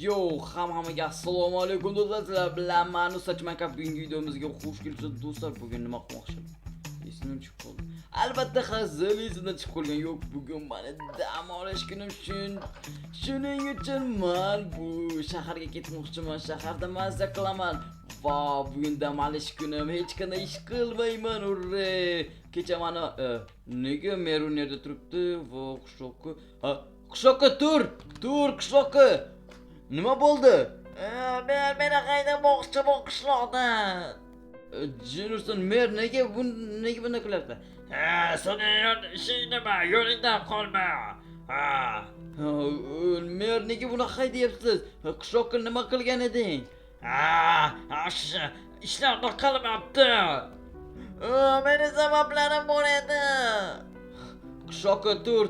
Yo, hammaga assalomu alaykum do'stlar. Sizlar bilan men Sachmakab bugungi videomizga xush kelibsiz do'stlar. Bugun nima qilmoqchi? Esimdan chiqib qoldi. Albatta hazil esimdan chiqib qolgan yo'q. Bugun meni dam olish kunim uchun. Shuning uchun men bu shaharga ketmoqchiman. Shaharda mazza qilaman. Va bugun dam olish kunim. Hech qanday ish qilmayman. Urre! Kecha mana nega Meru nerda turibdi? Va qishloqqa. Qishloqqa tur qishloqqa. Nima bo'ldi? Meni qaydamoqchi bu qishloqdan. Jinurson mer nega bunday qilyapti? Seni ishing nima? Yo'lingdan qolma. Mer nega buni haydayapsiz? Qishloqqa nima qilgan eding? Ishlarni qilmabdi. Meni sabablarim bor edi. Qishloqqa tur.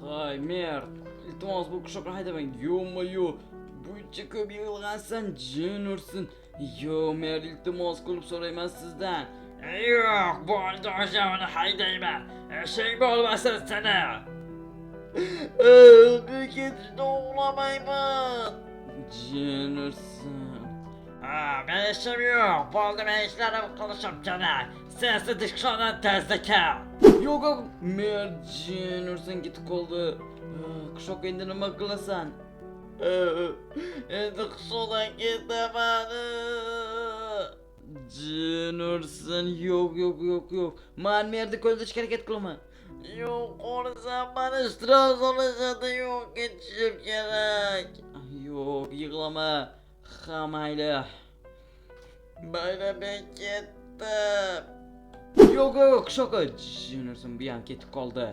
Hay mer, iltimos bu qishloqqa haydamang. Yo'q-yo. Buncha ko'p yig'ilgansan, jin ursin. Yo, mer iltimos qilib so'rayman sizdan. Yo'q, bu o'shavni haydayman. Ishing bo'lmasa sana. Ketishni o'ylamayman. Jin ursin. Men ishim yo'q. Bo'ldi, men ishlarim qilishim kerak. Sensiz qishloqdan tezda kel. Yo'q, mer jin ursin ketib qoldi. Qishloqqa endi nima qilasan? Endi qishloqdan ketaman. Jin ursin, yo'q. Men merni ko'ldashga harakat qilaman. Yo'q, qo'rsam meni stross olishadi. Yo'q, ketishim kerak. Yo'q, yig'lama. Ha, mayli. Mayli, men ketdim. Yo'q, qishloqqa. Jin ursin bu ham ketib qoldi.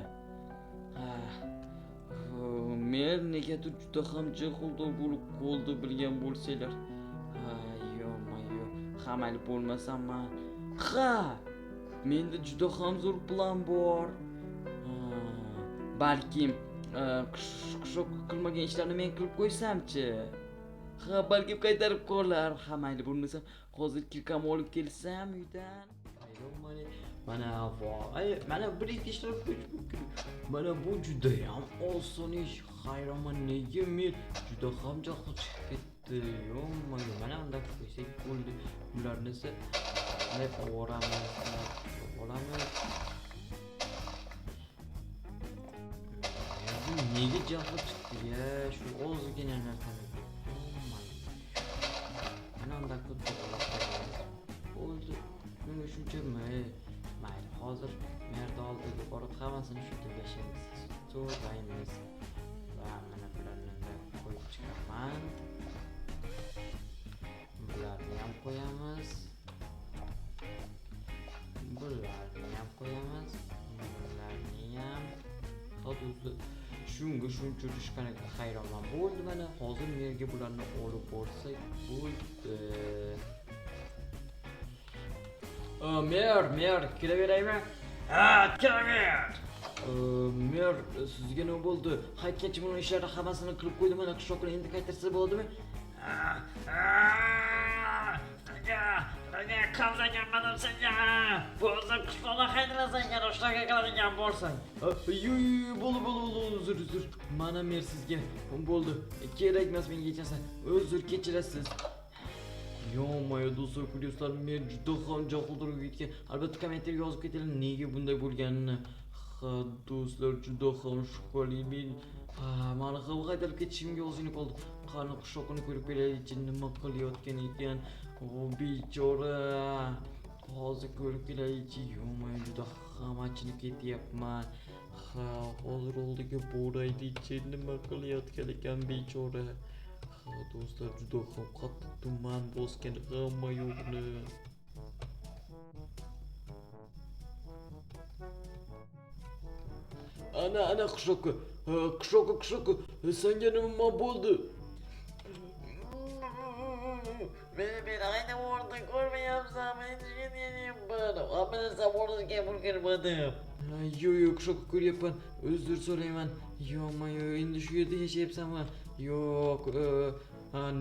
Men negadir juda ham jahldor bo'lib qoldi bilgan bo'lsanglar. Yo'q. Mayli bo'lmasam men. Menda juda ham zo'r plan bor. Balkim qishloq qilmagan ishlarni men qilib qo'ysam-chi. Balkim qaytarib qolar. Mayli bo'lmasam hozir kirkam olib kelsam uydan. Mana bir ikki ishlar qo'yib mumkin. Mana bu juda ham oson ish. Hayronman nega men juda ham jahli chiqib ketdi. Yo'q, mana unda qo'ysak bo'ldi. Ularni esa olamiz. Nega jahli chiqdi-ya? Shu ozgina narsani. Mana unda bo'ldi. Nima shuncha mayli, hozir merda oldiga borib hammasini shu tillashimiz. So'raymiz. Va mana bularni qo'yib chiqaman. Bularni ham qo'yamiz. Bularni ham. Hozir shunga shuncha tushganiga hayronman. Bo'ldi, mana hozir merga bularni olib borsak bo'ldi. Mer, kelaveraymi? Kelaver. Mer, sizga nima bo'ldi? Haytgacha buni ishlarini hammasini qilib qo'ydim, mana qishloqni endi qaytarsa bo'ladimi? Nega qilganman senga? Bo'lsa qishloqdan haydalasan, yana ishlarga qiladigan bo'lsang. Bo'ldi, uzr. Mana mer sizga bo'ldi. Kerak emas menga hechasi. Uzr, kechirasiz. Yo'q, do'stlar, ko'ryapsizlar, men juda ham jahldor ketgan. Albatta kommentariyga yozib ketinglar nega bunday bo'lganini. Do'stlar, juda ham shubhali. Meni ham qaytarib ketishimga ozgina qoldi. Qani qishloqni ko'rib kelaylik, nima qilayotgan ekan. Bechora. Hozir ko'rib kelaylik. Yo'q, juda ham achinib ketyapman. Hozir oldiga boraylik, nima qilayotgan ekan bechora. Do'stlar, juda ham qattiq tuman bosgan hamma yo'qni. Ana qishloqqa. Senga nima bo'ldi? Meni qaydam o'rni ko'rmayapsan, men nima savolga bo'lganmadim. Yo'q, qishloqqa ko'ryapman. Uzr so'rayman. Yo'q, endi shu yerda yashayapsanmi? Yo'q.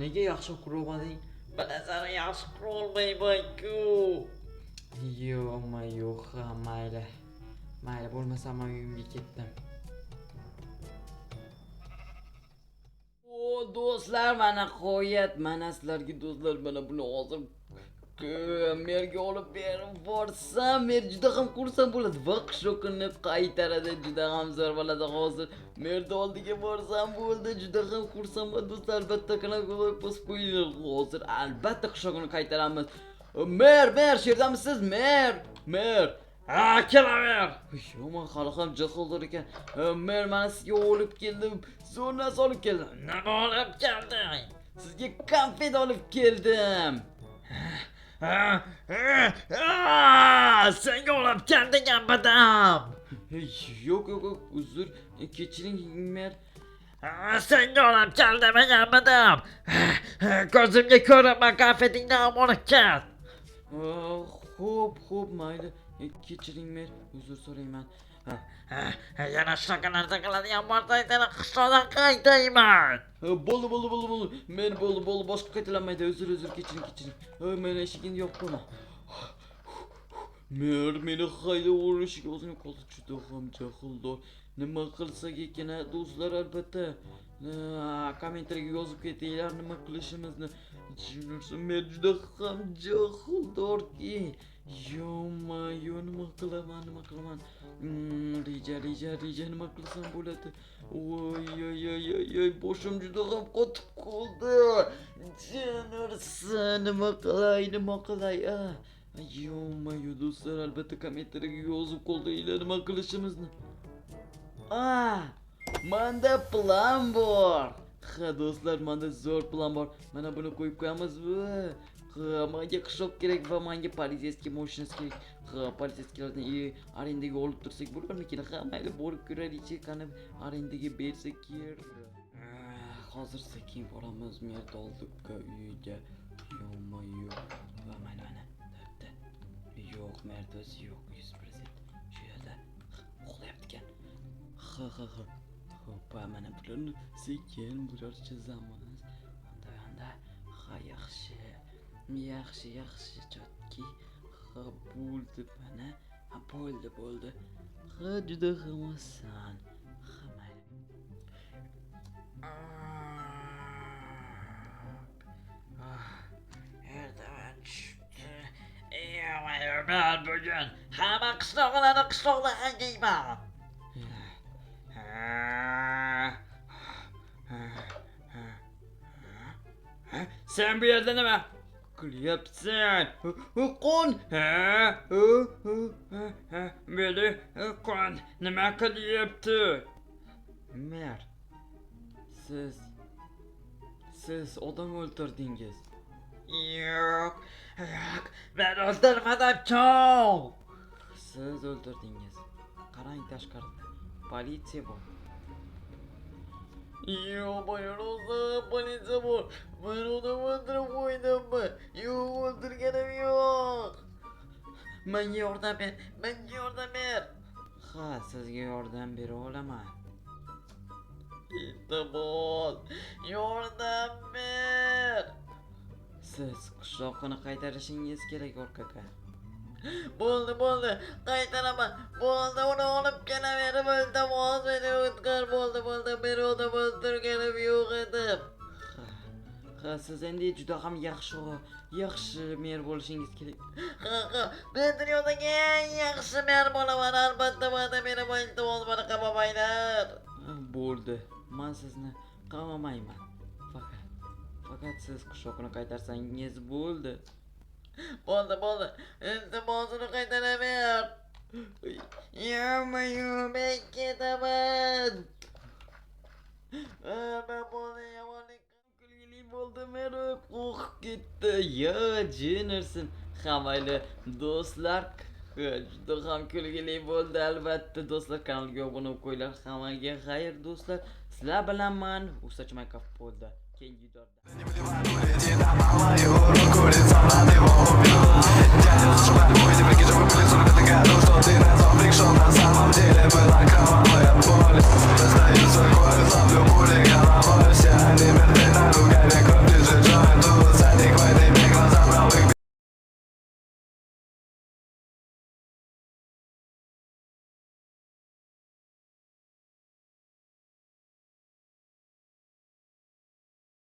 Nega yaxshi qurolmading? Men seni yaxshi qurolmayman-ku. Yo'q, mayli. Bo'lmasa men uyimga ketdim. O do'stlar, mana qo'yat, mana sizlarga do'stlar, mana buni hozir merga olib berib borsam, mer juda ham xursand bo'ladi va qishloqni qaytaradi, juda ham zo'r bo'ladi. Hozir merni oldiga borsam bo'ldi, juda ham xursand bo'ldim do'stlar. Albatta kanalga bosib qo'yinglar. Hozir albatta qishloqni qaytaramiz. Mer, shu yerdamisiz? Mer. Ha, kelaver. Yo'q, hali ham jahldor ekan. Mer, mana sizga olib keldim. Zo'r narsa olib keldim. Nima olib kelding? Sizga konfet olib keldim. Senga olib kelding badam. Yo'q, uzr, kechiring mer. Senga olib keldim badam. Ko'zimga ko'rinma, konfetingni ham olib kel. Xo'p, mayli. Kechiring mer, uzr so'rayman. Yana shakalarda qiladigan bo'lsang, qishloqdan qaytayman. Bo'ldi. Men bo'ldi, boshqa qaytalanmaydi. Uzr, kechiring. Men eshigini yopib Mer, meni hayda urishiga o'zini qoldi, juda ham jahldor. Nima qilsak ekan, do'stlar, albatta. Kommentariyga yozib ketinglar nima qilishimizni. Men juda ham jahldorki. Yo, nima qilaman? Reja nima qilsam bo'ladi? Oy, boshim juda ham qotib qoldi. Jinursin, nima qilay? Yo, do'stlar, albatta kommentariyga yozib qoldiringlar nima qilishimizni. Manda plan bor. Ha, do'stlar, manda zo'r plan bor. Mana buni qo'yib qo'yamizmi? Menga qishloq kerak va menga politsiyskiy mashinasi kerak. Politsiyskilardan arendaga olib tursak bo'larmikin? Mayli, borib ko'raylik, qani arendaga bersak kerak. Hozir sekin boramiz Mert oldiga uyga. Yo'q. Mana. Yo'q, Mert o'zi yo'q, 100%. Shu yerda uxlayapti ekan. Xo'p, mana bularni sekin bular chizamiz. Anda. Yaxshi, chotki. Bo'ldi mana. Bo'ldi. Juda ham oson. Mayli. Ertaman tushdi. Men bugun hamma qishloqda haydayman. Sen bu yerda nima qilyapsan? Qon. Meni qon nima qilyapti? Mer. Siz odam o'ldirdingiz. Yo'q, men o'ldirmadim. Siz o'ldirdingiz. Qarang tashqarida. Politsiya bor. Yo'q, politsiya bor. Men uni o'ldirib qo'ydimmi? Yo'q, o'ldirganim yo'q. Menga yordam ber. Ha, sizga yordam bera olaman. Iltimos, yordam ber. Siz qishloqni qaytarishingiz kerak, orqaga. Bo'ldi, qaytaraman. Bo'ldi, uni olib kelaverib, iltimos, meni o'tkir. Bo'ldi, men uni o'ldirganim yo'q edi. Ha, siz endi juda ham yaxshi mer bo'lishingiz kerak. Ha, men dunyodagi eng yaxshi mer bo'laman, albatta. Meni iltimos, meni qamamanglar. Bo'ldi, men sizni qamamayman. Faqat siz qishloqni qaytarsangiz bo'ldi. Bo'ldi. Iltimosini qaytaraver. Yo'q, men ketaman. Men bo'ldi, yomonlik Kulgili bo'ldi, men qo'rqib ketdi. Yo, jinursin. Mayli, do'stlar, juda ham kulgili bo'ldi. Albatta, do'stlar, kanalga obuna bo'lib qo'yinglar. Hammaga xayr, do'stlar. Sizlar bilan men Usachmaykov bo'ldi. Keyingi videoda. На самом деле была кровавая боль. Остаются кровь, славлю пули, голова вся, не